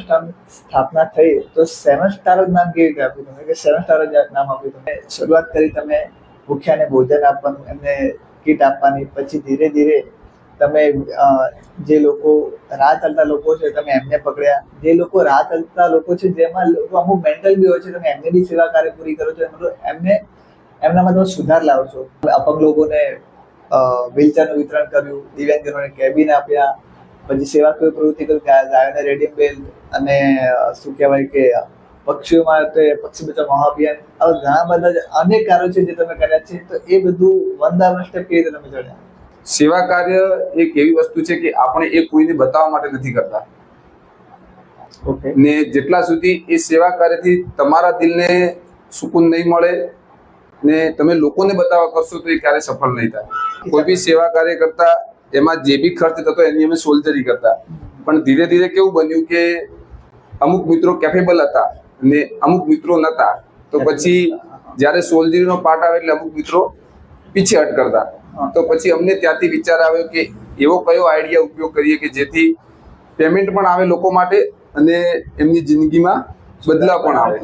Star સ્થાપના થઈ તો 7 સ્ટાર જ નામ કેવી રીતે આપ્યું તમે, કે 7 સ્ટાર જ નામ આપ્યું તમે? શરૂઆત કરી તમે ભૂખ્યાને ભોજન આપવાનું, એમને કીટ આપવાની, પછી ધીરે ધીરે તમે જે લોકો રાહ ચાલતા લોકો છે તમે એમને પકડ્યા, જે લોકો રાહ ચાલતા લોકો છે જેમાં લોકો અમુક મેન્ટલ બી હોય છે તમે એમને બી સેવા કાર્ય પૂરી કરો છો, મતલબ એમનામાં તમે સુધાર લાવો છો. અપંગ લોકોને વ્હીલચેરનું વિતરણ કર્યું, દિવ્યાંગજનોને કેબિન આપ્યા, પછી સેવાકીય પ્રવૃત્તિ કરી, ગાયોને રેડિયમ બેલ અને શું કહેવાય કે પક્ષીઓ માટે પક્ષી બચાવ મહાઅભિયાન, આવા ઘણા બધા અનેક કાર્યો છે જે તમે કર્યા છે. તો એ બધું વન સ્ટેપ કેવી રીતે તમે જોડ્યા? સેવા કાર્ય એક એવી વસ્તુ છે કે આપણે એ કોઈને બતાવવા માટે નથી કરતા. ઓકે. ને જેટલા સુધી એ સેવા કાર્યથી તમારા દિલને સુકૂન નહીં મળે ને તમે લોકોને બતાવવા કરશો તો એ ક્યારે સફળ નહીં થાય. કોઈ બી સેવા કાર્ય કરતા એમાં જે બી ખર્ચ થતો એની અમે સોલ્જરી કરતા, પણ ધીરે ધીરે કેવું બન્યું કે અમુક મિત્રો કેપેબલ હતા ને અમુક મિત્રો નતા, તો પછી જ્યારે સોલ્જરીનો પાર્ટ આવે એટલે અમુક મિત્રો પીછેહટ કરતા. તો પછી અમને ત્યાંથી વિચાર આવ્યો કે એવો કયો આઈડિયા ઉપયોગ કરીએ કે જેથી પેમેન્ટ પણ આવે લોકો માટે અને એમની જિંદગીમાં બદલાવ પણ આવે.